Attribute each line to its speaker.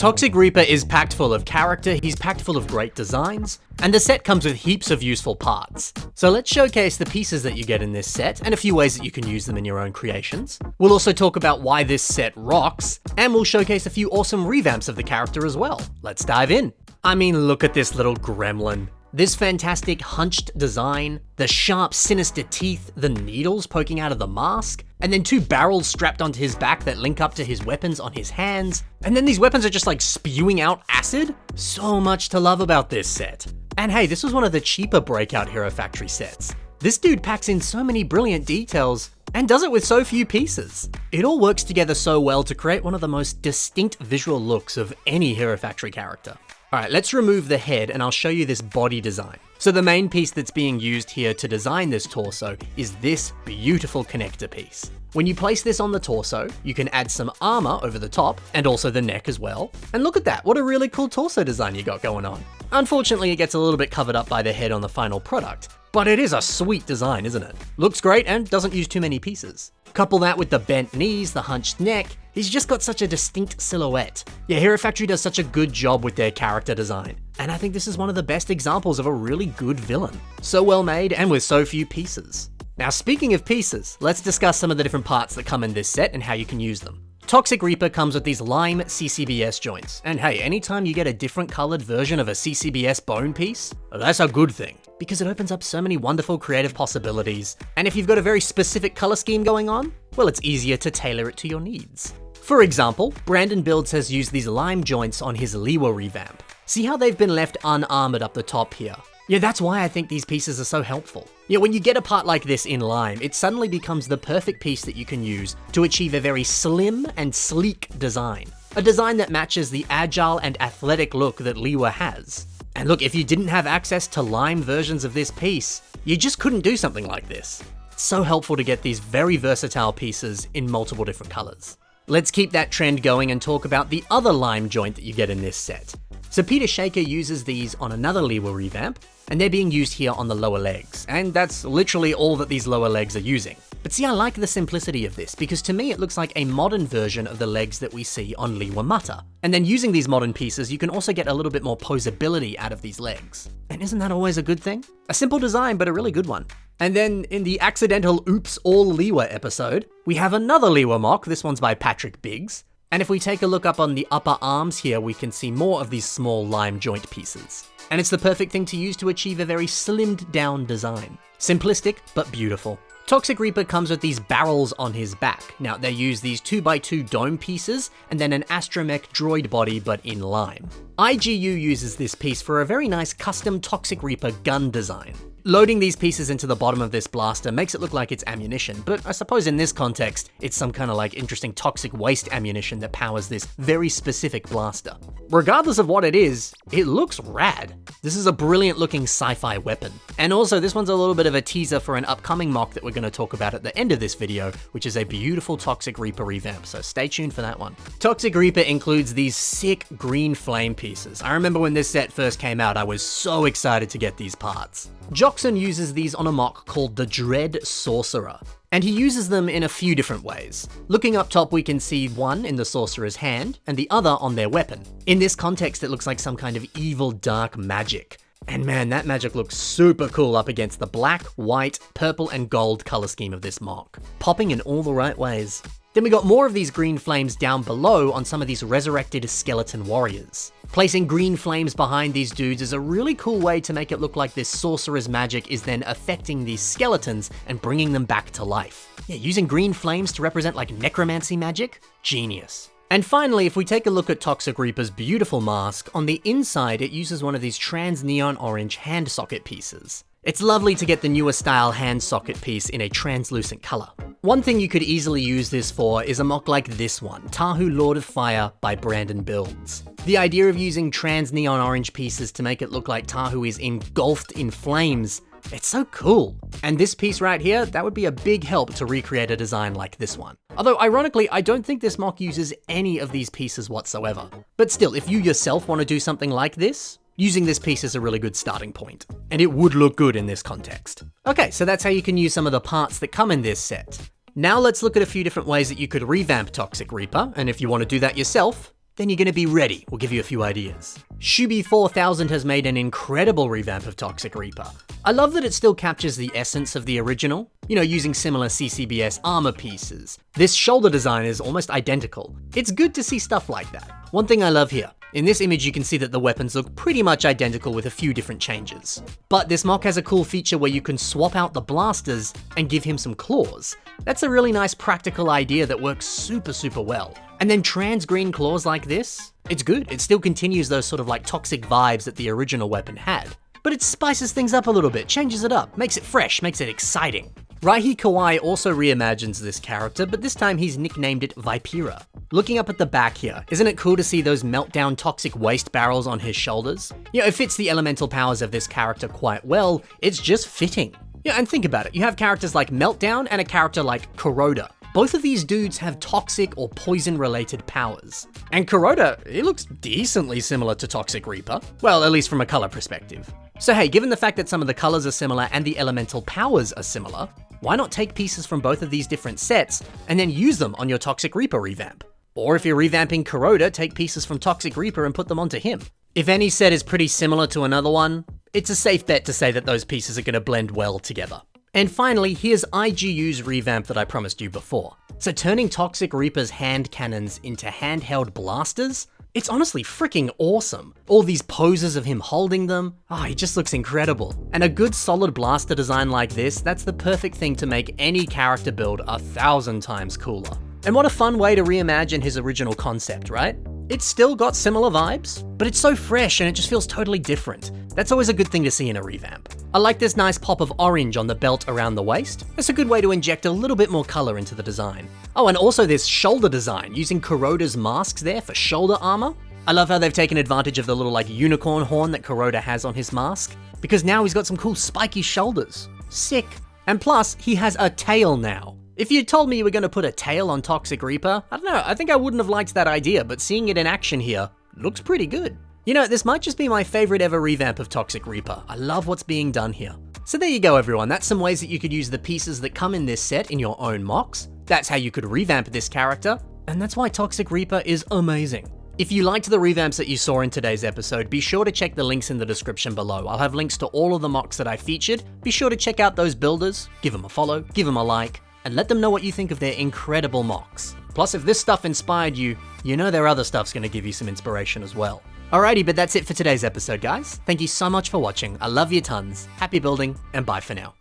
Speaker 1: Toxic Reaper is packed full of character, he's packed full of great designs, and the set comes with heaps of useful parts. So let's showcase the pieces that you get in this set, and a few ways that you can use them in your own creations. We'll also talk about why this set rocks, and we'll showcase a few awesome revamps of the character as well. Let's dive in. I mean, look at this little gremlin. This fantastic hunched design, the sharp sinister teeth, the needles poking out of the mask, and then two barrels strapped onto his back that link up to his weapons on his hands, and then these weapons are just like spewing out acid? So much to love about this set. And hey, this was one of the cheaper Breakout Hero Factory sets. This dude packs in so many brilliant details, and does it with so few pieces. It all works together so well to create one of the most distinct visual looks of any Hero Factory character. Alright, let's remove the head and I'll show you this body design. So the main piece that's being used here to design this torso is this beautiful connector piece. When you place this on the torso, you can add some armor over the top and also the neck as well. And look at that, what a really cool torso design you got going on. Unfortunately, it gets a little bit covered up by the head on the final product, but it is a sweet design, isn't it? Looks great and doesn't use too many pieces. Couple that with the bent knees, the hunched neck, he's just got such a distinct silhouette. Yeah, Hero Factory does such a good job with their character design, and I think this is one of the best examples of a really good villain. So well made and with so few pieces. Now speaking of pieces, let's discuss some of the different parts that come in this set and how you can use them. Toxic Reaper comes with these lime CCBS joints, and hey, anytime you get a different colored version of a CCBS bone piece, that's a good thing, because it opens up so many wonderful creative possibilities, and if you've got a very specific color scheme going on, well, it's easier to tailor it to your needs. For example, Brandon Builds has used these lime joints on his Liwa revamp. See how they've been left unarmored up the top here? Yeah, that's why I think these pieces are so helpful. Yeah, when you get a part like this in lime, it suddenly becomes the perfect piece that you can use to achieve a very slim and sleek design. A design that matches the agile and athletic look that Liwa has. And look, if you didn't have access to lime versions of this piece, you just couldn't do something like this. It's so helpful to get these very versatile pieces in multiple different colors. Let's keep that trend going and talk about the other lime joint that you get in this set. So Peter Shaker uses these on another Liwa revamp, and they're being used here on the lower legs, and that's literally all that these lower legs are using. But see, I like the simplicity of this, because to me it looks like a modern version of the legs that we see on Liwa Mutta. And then using these modern pieces, you can also get a little bit more posability out of these legs. And isn't that always a good thing? A simple design, but a really good one. And then in the accidental Oops All Liwa episode, we have another Liwa mock, this one's by Patrick Biggs. And if we take a look up on the upper arms here, we can see more of these small lime joint pieces. And it's the perfect thing to use to achieve a very slimmed down design. Simplistic, but beautiful. Toxic Reaper comes with these barrels on his back. Now, they use these 2x2 dome pieces, and then an astromech droid body, but in lime. IGU uses this piece for a very nice custom Toxic Reaper gun design. Loading these pieces into the bottom of this blaster makes it look like it's ammunition, but I suppose in this context, it's some kind of like interesting toxic waste ammunition that powers this very specific blaster. Regardless of what it is, it looks rad. This is a brilliant looking sci-fi weapon. And also, this one's a little bit of a teaser for an upcoming mock that we're going to talk about at the end of this video, which is a beautiful Toxic Reaper revamp, so stay tuned for that one. Toxic Reaper includes these sick green flame pieces. I remember when this set first came out, I was so excited to get these parts. Joxon uses these on a mock called the Dread Sorcerer, and he uses them in a few different ways. Looking up top, we can see one in the sorcerer's hand, and the other on their weapon. In this context, it looks like some kind of evil dark magic. And man, that magic looks super cool up against the black, white, purple, and gold color scheme of this mock, popping in all the right ways. Then we got more of these green flames down below on some of these resurrected skeleton warriors. Placing green flames behind these dudes is a really cool way to make it look like this sorcerer's magic is then affecting these skeletons and bringing them back to life. Yeah, using green flames to represent like necromancy magic? Genius. And finally, if we take a look at Toxic Reaper's beautiful mask, on the inside it uses one of these trans neon orange hand socket pieces. It's lovely to get the newer style hand socket piece in a translucent color. One thing you could easily use this for is a mock like this one, Tahu Lord of Fire by Brandon Builds. The idea of using trans neon orange pieces to make it look like Tahu is engulfed in flames, it's so cool. And this piece right here, that would be a big help to recreate a design like this one. Although ironically, I don't think this mock uses any of these pieces whatsoever. But still, if you yourself want to do something like this, using this piece is a really good starting point, and it would look good in this context. Okay, so that's how you can use some of the parts that come in this set. Now let's look at a few different ways that you could revamp Toxic Reaper, and if you want to do that yourself, then you're gonna be ready. We'll give you a few ideas. Shuby4000 has made an incredible revamp of Toxic Reaper. I love that it still captures the essence of the original, you know, using similar CCBS armor pieces. This shoulder design is almost identical. It's good to see stuff like that. One thing I love here, in this image you can see that the weapons look pretty much identical with a few different changes. But this mock has a cool feature where you can swap out the blasters and give him some claws. That's a really nice practical idea that works super well. And then trans green claws like this, it's good. It still continues those sort of like toxic vibes that the original weapon had. But it spices things up a little bit, changes it up, makes it fresh, makes it exciting. Raihi Kawai also reimagines this character, but this time he's nicknamed it Vipera. Looking up at the back here, isn't it cool to see those meltdown toxic waste barrels on his shoulders? You know, it fits the elemental powers of this character quite well, it's just fitting. Yeah, and think about it, you have characters like Meltdown and a character like Kuroda. Both of these dudes have toxic or poison related powers. And Kuroda, he looks decently similar to Toxic Reaper. Well, at least from a color perspective. So hey, given the fact that some of the colors are similar and the elemental powers are similar, why not take pieces from both of these different sets and then use them on your Toxic Reaper revamp? Or if you're revamping Kuroda, take pieces from Toxic Reaper and put them onto him. If any set is pretty similar to another one, it's a safe bet to say that those pieces are going to blend well together. And finally, here's IGU's revamp that I promised you before. So turning Toxic Reaper's hand cannons into handheld blasters? It's honestly freaking awesome. All these poses of him holding them, he just looks incredible. And a good solid blaster design like this, that's the perfect thing to make any character build 1,000 times cooler. And what a fun way to reimagine his original concept, right? It's still got similar vibes, but it's so fresh and it just feels totally different. That's always a good thing to see in a revamp. I like this nice pop of orange on the belt around the waist. It's a good way to inject a little bit more color into the design. Oh, and also this shoulder design, using Kuroda's masks there for shoulder armor. I love how they've taken advantage of the little like unicorn horn that Kuroda has on his mask, because now he's got some cool spiky shoulders. Sick. And plus, he has a tail now. If you'd told me you were going to put a tail on Toxic Reaper, I don't know, I think I wouldn't have liked that idea, but seeing it in action here looks pretty good. You know, this might just be my favorite ever revamp of Toxic Reaper. I love what's being done here. So there you go everyone, that's some ways that you could use the pieces that come in this set in your own mocks. That's how you could revamp this character, and that's why Toxic Reaper is amazing. If you liked the revamps that you saw in today's episode, be sure to check the links in the description below. I'll have links to all of the mocks that I featured. Be sure to check out those builders, give them a follow, give them a like, and let them know what you think of their incredible mocks. Plus, if this stuff inspired you, you know their other stuff's gonna give you some inspiration as well. Alrighty, but that's it for today's episode, guys. Thank you so much for watching. I love you tons. Happy building, and bye for now.